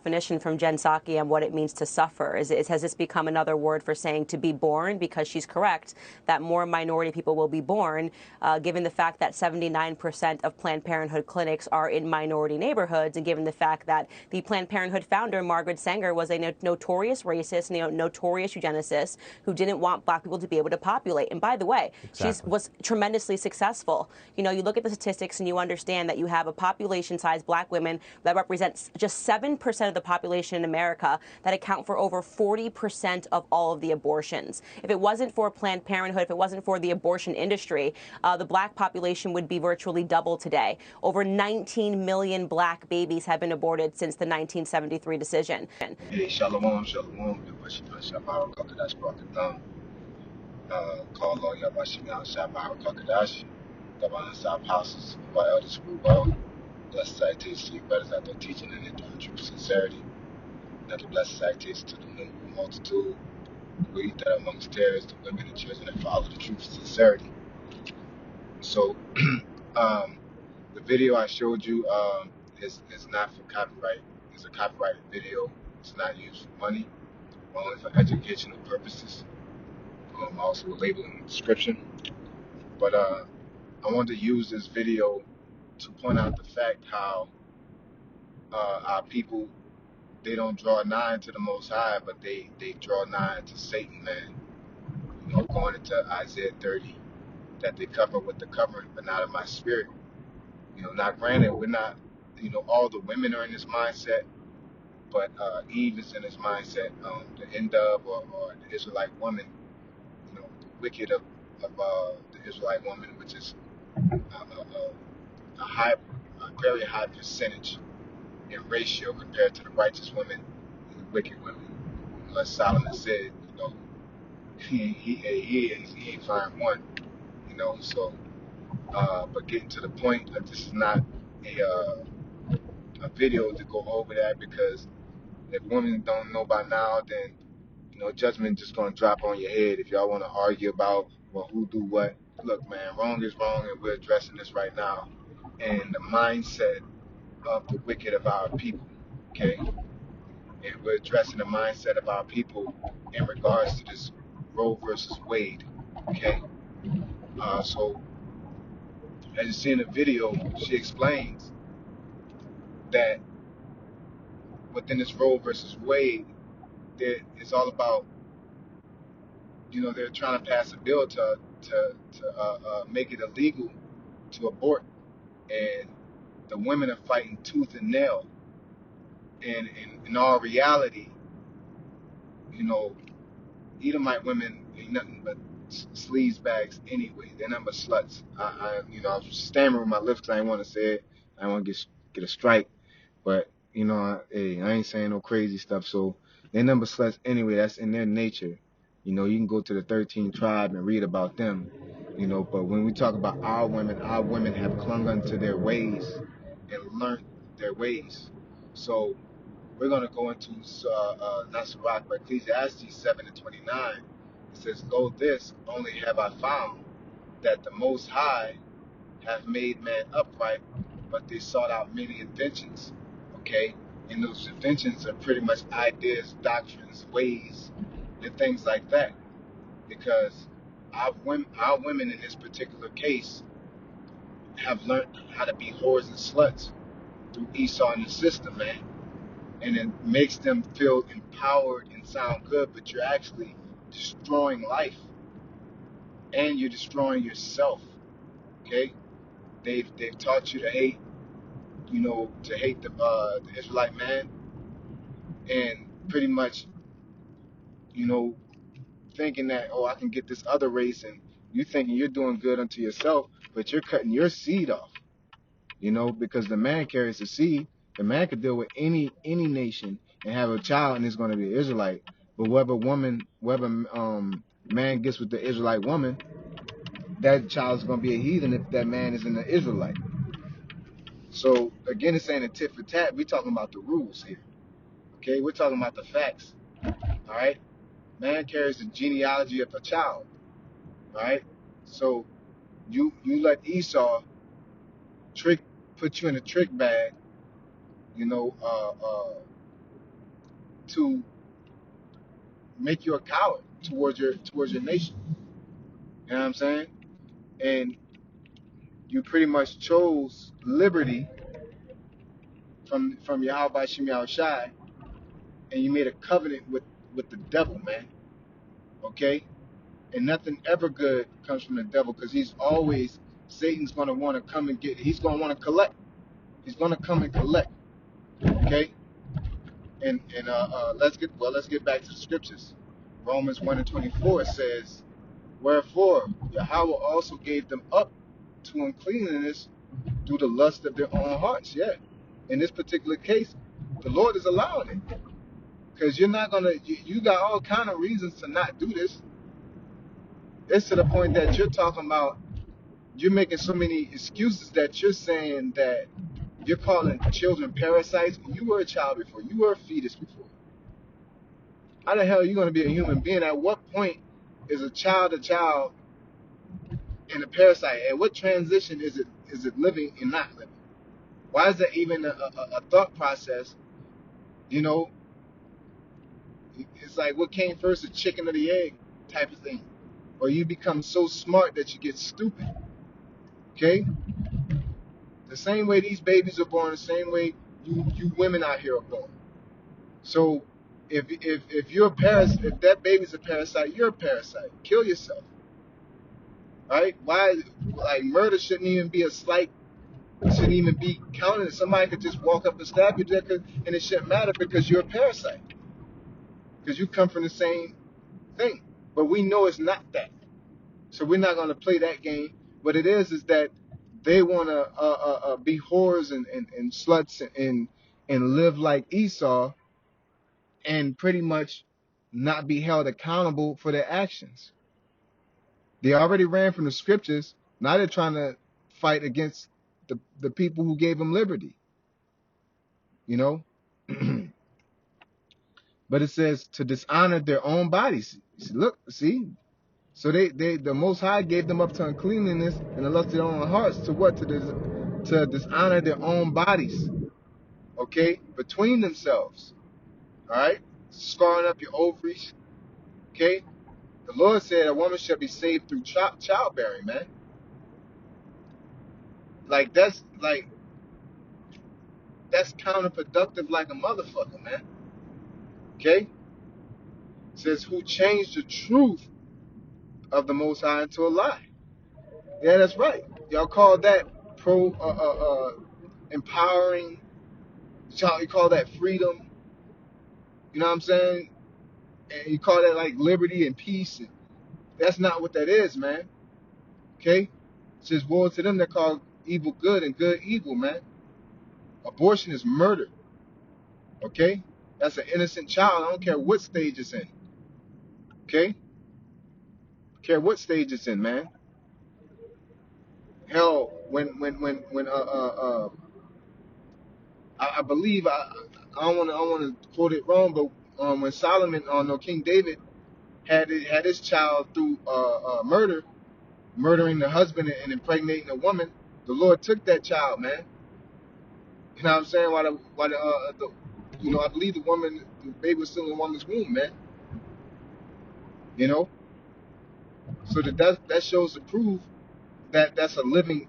Definition from Jen Psaki on what it means to suffer. Has this become another word for saying to be born? Because she's correct that more minority people will be born, given the fact that 79% of Planned Parenthood clinics are in minority neighborhoods, and given the fact that the Planned Parenthood founder, Margaret Sanger, was a notorious racist, notorious eugenicist who didn't want black people to be able to populate. And by the way, she was tremendously successful. You look at the statistics and you understand that you have a population size, black women, that represents just 7% of the population in America, that account for over 40% of all of the abortions. If it wasn't for Planned Parenthood, if it wasn't for the abortion industry, the black population would be virtually double today. Over 19 million black babies have been aborted since the 1973 decision. Hey, shalom, shalom. Shabbat Kakadash Barakatam. Call all Yabashina Shabbat Kakadash. Gaban Sab houses by Elder Screwball. Blessed citation to you brothers out there teaching and enduring truth, sincerity. Not the blessed citation to the number multitude. We eat that amongst terrorists, the women and children that follow the truth, sincerity. So, the video I showed you is not for copyright. It's a copyrighted video. It's not used for money, only for educational purposes. Also a label and description. But I wanted to use this video to point out the fact how our people, they don't draw nigh to the Most High, but they draw nigh to Satan, man. Going into Isaiah 30, that they cover with the covering, but not of my spirit. Not granted, we're not, all the women are in this mindset, but Eve is in this mindset. The Endov or the Israelite woman, the wicked of the Israelite woman, which is a high, a very high percentage in ratio compared to the righteous women and the wicked women. As Solomon said, he ain't find one. So but getting to the point that this is not a video to go over that, because if women don't know by now, then judgment just gonna drop on your head if y'all want to argue about, well, who do what. Look, man, wrong is wrong, and we're addressing this right now. And the mindset of the wicked of our people, okay? And we're addressing the mindset of our people in regards to this Roe versus Wade, okay? So as you see in the video, she explains that within this Roe versus Wade, it's all about, they're trying to pass a bill to make it illegal to abort, and the women are fighting tooth and nail. And in all reality, Edomite women ain't nothing but sleaze bags anyway. They're nothing but sluts. I was stammering with my lips because I didn't want to say it. I didn't want to get a strike. But, hey, I ain't saying no crazy stuff. So they're nothing but sluts anyway. That's in their nature. You can go to the 13th tribe and read about them. But when we talk about our women have clung unto their ways and learned their ways. So we're going to go into not Sirach, but Ecclesiastes 7:29. It says, "Lo, this only have I found, that the Most High hath made man upright, but they sought out many inventions." Okay? And those inventions are pretty much ideas, doctrines, ways, and things like that. Because our women in this particular case have learned how to be whores and sluts through Esau and the system, man. And it makes them feel empowered and sound good, but you're actually destroying life, and you're destroying yourself. Okay? They've taught you to hate, the Israelite man, and pretty much, thinking that, oh, I can get this other race, and you thinking you're doing good unto yourself, but you're cutting your seed off. Because the man carries the seed. The man could deal with any nation and have a child, and it's going to be an Israelite. But whatever man gets with the Israelite woman, that child is going to be a heathen if that man is an Israelite. So again, it's saying a tit for tat. We're talking about the rules here. Okay, we're talking about the facts. All right, man carries the genealogy of a child. All right, so you let Esau put you in a trick bag, to make you a coward towards your nation. You know what I'm saying? And you pretty much chose liberty from Yahweh Shem Shai, and you made a covenant with the devil, man. Okay? And nothing ever good comes from the devil, because Satan's gonna want to come and he's gonna want to collect. He's gonna come and collect. Okay? And let's get back to the scriptures. Romans 1:24 says, "Wherefore Yahweh also gave them up to uncleanness through the lust of their own hearts." Yeah. In this particular case, the Lord is allowing it, because you're not gonna. You got all kind of reasons to not do this. It's to the point that you're talking about. You're making so many excuses that you're saying that you're calling children parasites. You were a child before. You were a fetus before. How the hell are you going to be a human being? At what point is a child and a parasite? At what transition is it living and not living? Why is that even a thought process? You know, it's like, what came first, the chicken or the egg type of thing. Or you become so smart that you get stupid. Okay? The same way these babies are born, the same way you women out here are born. So if you're a parasite, if that baby's a parasite, you're a parasite. Kill yourself. Right? Why, like, murder shouldn't even be a slight, shouldn't even be counted. Somebody could just walk up and stab you, and it shouldn't matter, because you're a parasite. Because you come from the same thing. But we know it's not that. So we're not going to play that game. What it is that they want to be whores and sluts and live like Esau, and pretty much not be held accountable for their actions. They already ran from the scriptures. Now they're trying to fight against the people who gave them liberty. You know? But it says to dishonor their own bodies. Look, see? So the Most High gave them up to uncleanliness and the lust of their own hearts, to what? To dishonor their own bodies. Okay? Between themselves. Alright? Scarring up your ovaries. Okay? The Lord said a woman shall be saved through childbearing, man. That's counterproductive like a motherfucker, man. Okay? It says, who changed the truth of the Most High into a lie. Yeah, that's right. Y'all call that empowering. You call that freedom. You know what I'm saying? And you call that like liberty and peace. And that's not what that is, man. Okay? It says, woe to them that call evil good and good evil, man. Abortion is murder. Okay? That's an innocent child. I don't care what stage it's in. Okay? Care what stage it's in, man. Hell, I believe, I don't want to quote it wrong, but when Solomon, no, King David had his child through murdering the husband and impregnating a woman, the Lord took that child, man. You know what I'm saying? I believe the baby was still in the woman's womb, man. You know, so that shows to prove that that's a living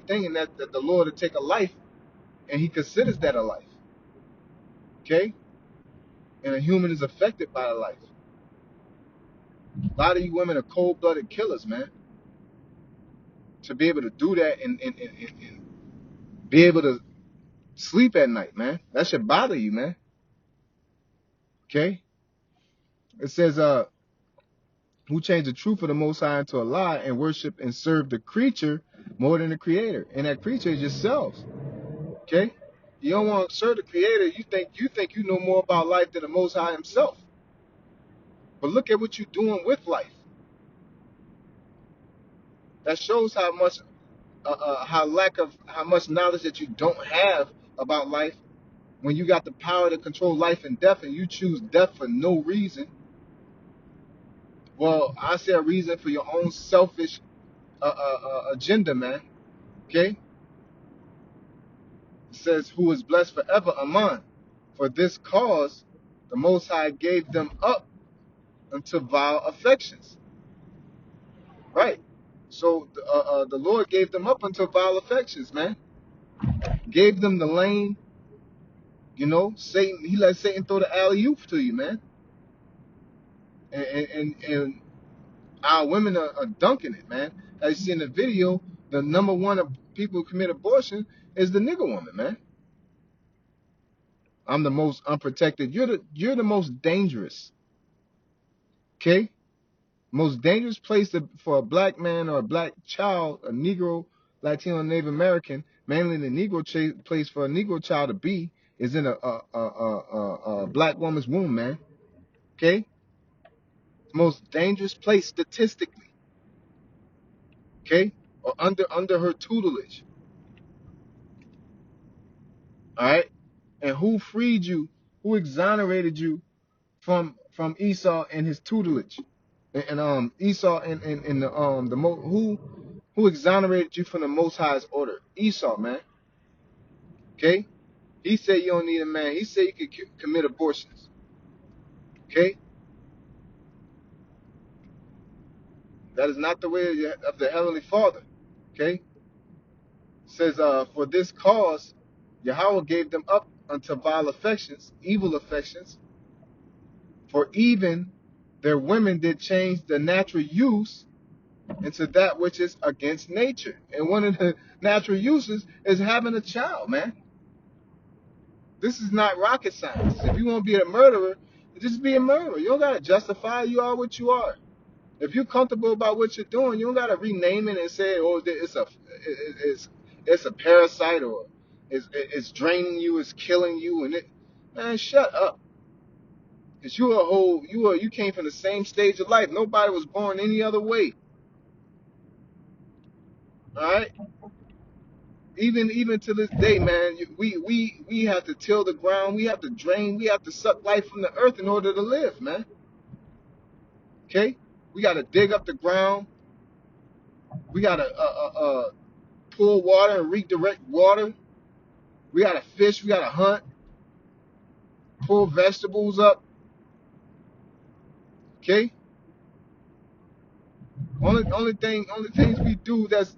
thing, and that the Lord would take a life, and He considers that a life. Okay, and a human is affected by a life. A lot of you women are cold-blooded killers, man. To be able to do that and be able to sleep at night, man, that should bother you, man. Okay, it says, who changed the truth of the Most High into a lie, and worship and serve the creature more than the Creator, and that creature is yourselves. Okay, you don't want to serve the Creator. You think you know more about life than the Most High Himself. But look at what you're doing with life. That shows how much how much knowledge that you don't have about life, when you got the power to control life and death, and you choose death for no reason. Well, I say a reason for your own selfish agenda, man. Okay? It says, who is blessed forever, Aman. For this cause the Most High gave them up unto vile affections. Right. So the Lord gave them up unto vile affections, man. Gave them the lane. Satan. He let Satan throw the alley oop to you, man. And our women are dunking it, man. As you see in the video, the number one of people who commit abortion is the nigger woman, man. I'm the most unprotected. You're the most dangerous. Okay? Most dangerous place for a black man or a black child, a Negro, Latino, Native American, mainly the Negro place for a Negro child to be is in a black woman's womb, man. Okay? Most dangerous place statistically. Okay? Or under her tutelage. All right? And who freed you? Who exonerated you from Esau and his tutelage? And Esau and who exonerated you from the Most High's order? Esau, man. Okay? He said you don't need a man. He said you could commit abortions. Okay? That is not the way of the Heavenly Father. Okay? It says, for this cause, Yahweh gave them up unto vile affections, evil affections, for even their women did change the natural use into that which is against nature. And one of the natural uses is having a child, man. This is not rocket science. If you want to be a murderer, just be a murderer. You don't got to justify you are what you are. If you're comfortable about what you're doing, you don't got to rename it and say, oh, it's a parasite, or it's draining you, it's killing you, man, shut up. Cause you came from the same stage of life. Nobody was born any other way. All right. Even to this day, man, we have to till the ground. We have to drain. We have to suck life from the earth in order to live, man. Okay. We got to dig up the ground. We got to pull water and redirect water. We got to fish. We got to hunt. Pull vegetables up. Okay. Only things we do that's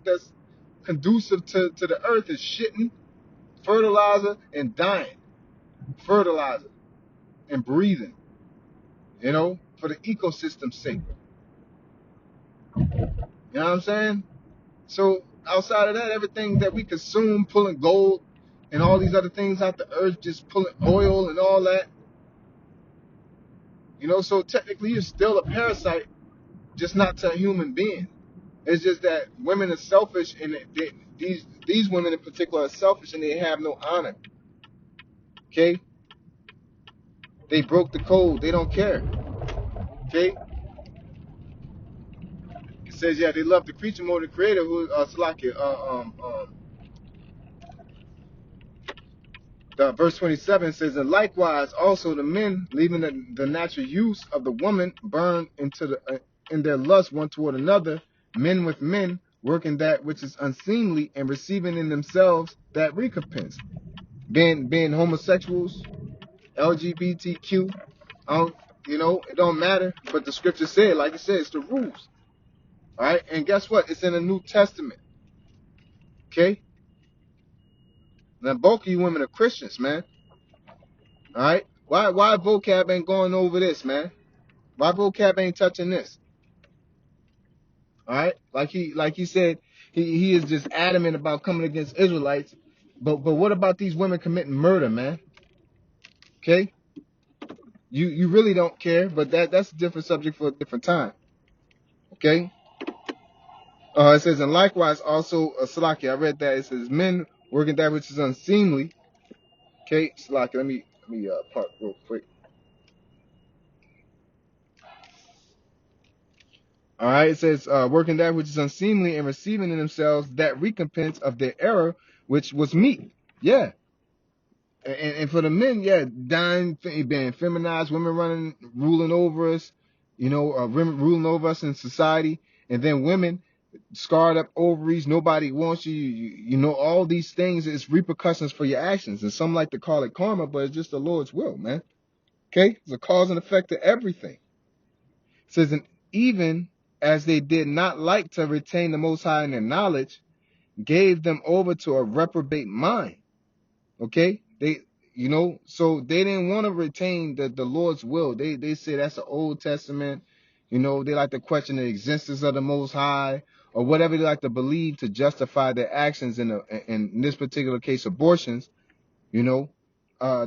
conducive to the earth is shitting, fertilizer, and dying. Fertilizer and breathing. For the ecosystem's sake. You know what I'm saying? So outside of that, everything that we consume, pulling gold and all these other things out the earth, just pulling oil and all that. So technically you're still a parasite, just not to a human being. It's just that women are selfish, and these women in particular are selfish, and they have no honor. Okay? They broke the code. They don't care. Okay? It says, yeah, they love the creature more than the creator, who Salakia, verse 27 says, and likewise also the men, leaving the natural use of the woman, burn in their lust one toward another, men with men, working that which is unseemly, and receiving in themselves that recompense. Being homosexuals, LGBTQ, it don't matter. But the scripture said, like it said, it's the rules. All right, and guess what? It's in the New Testament. Okay. Now both of you women are Christians, man. All right. Why vocab ain't going over this, man? Why vocab ain't touching this? All right. Like he said, he is just adamant about coming against Israelites. But what about these women committing murder, man? Okay. You really don't care, but that's a different subject for a different time. Okay. It says, and likewise also, Salaki, I read that. It says, men working that which is unseemly. Okay, Salaki, let me park real quick. All right, it says, working that which is unseemly and receiving in themselves that recompense of their error, which was meat. Yeah. And for the men, yeah, dying, being feminized, women ruling over us, women ruling over us in society. And then women, scarred up ovaries, nobody wants you, all these things is repercussions for your actions. And some like to call it karma, but it's just the Lord's will, man. Okay? It's a cause and effect to everything. It says, and even as they did not like to retain the Most High in their knowledge, gave them over to a reprobate mind. Okay? So they didn't want to retain the Lord's will. They say that's the Old Testament. They like to question the existence of the Most High or whatever they like to believe to justify their actions in this particular case, abortions. To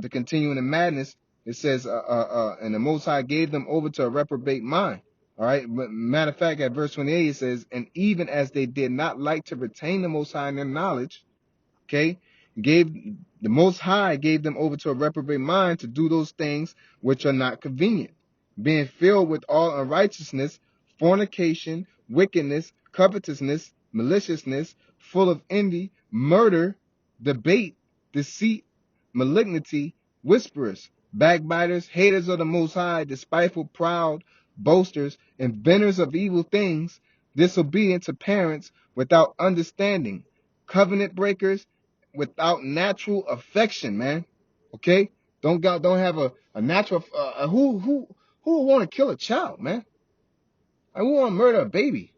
continue in the madness, it says, and the Most High gave them over to a reprobate mind. All right. But matter of fact, at verse 28, it says, and even as they did not like to retain the Most High in their knowledge, okay, the Most High gave them over to a reprobate mind to do those things which are not convenient, being filled with all unrighteousness, fornication, wickedness, covetousness, maliciousness, full of envy, murder, debate, deceit, malignity, whisperers, backbiters, haters of the Most High, despiteful, proud, boasters, inventors of evil things, disobedient to parents, without understanding, covenant breakers, without natural affection, man. Okay? Don't have a natural who would want to kill a child, man? Who want to murder a baby?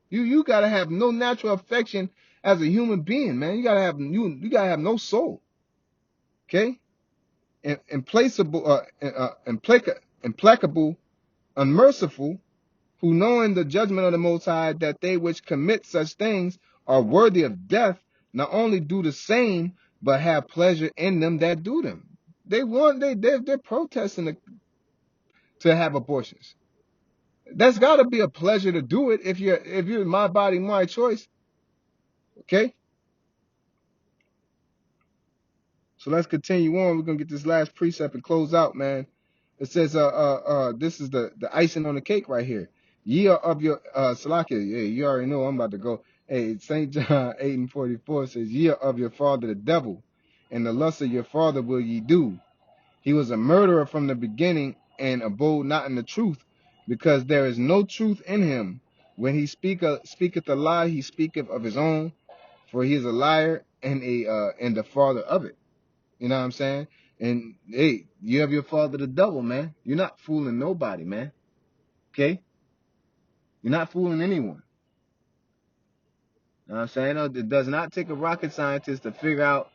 You gotta have no natural affection as a human being, man. You gotta have no soul. Okay? Implacable, unmerciful, who knowing the judgment of the Most High, that they which commit such things are worthy of death, not only do the same, but have pleasure in them that do them. They're protesting to have abortions. That's got to be a pleasure to do it if you're my body, my choice. Okay? So let's continue on. We're gonna get this last precept and close out, man. It says, this is the icing on the cake right here. Ye are of your Salakia, yeah, you already know I'm about to go. Hey, St. John 8:44 says, ye are of your father the devil, and the lust of your father will ye do. He was a murderer from the beginning, and abode not in the truth, because there is no truth in him. When he speaketh a lie, he speaketh of his own, for he is a liar and the father of it. You know what I'm saying? And hey, you have your father the devil, man. You're not fooling nobody, man. Okay? You're not fooling anyone. You know what I'm saying? It does not take a rocket scientist to figure out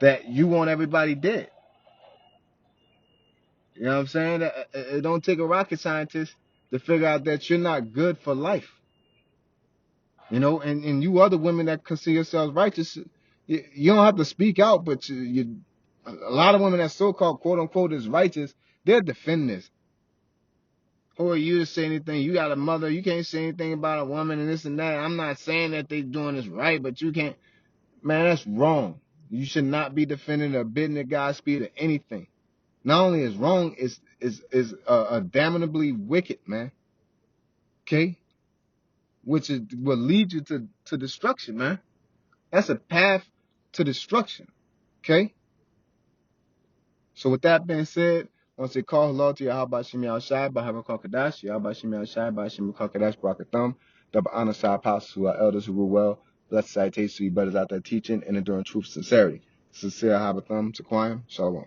that you want everybody dead. You know what I'm saying? It don't take a rocket scientist to figure out that you're not good for life. And you other women that consider yourselves righteous, you don't have to speak out, but a lot of women that so-called quote unquote is righteous, they're defending this. Who are you to say anything? You got a mother. You can't say anything about a woman and this and that. I'm not saying that they doing this right, but you can't. Man, that's wrong. You should not be defending or bidding the Godspeed or anything. Not only is wrong, is damnably wicked, man. Okay, will lead you to destruction, man. That's a path to destruction. Okay. So with that being said, once they call hello to Yahweh Shemi Al Shai, Bahama Kakadash, Yahweh Shemi Al Shai, Bahama Kakadash, Barakathum, double honor side apostles who are elders who rule well, blessed citations to you brothers out there teaching and enduring truth sincerity. Sincere Habathum, Taquayim, Shalom.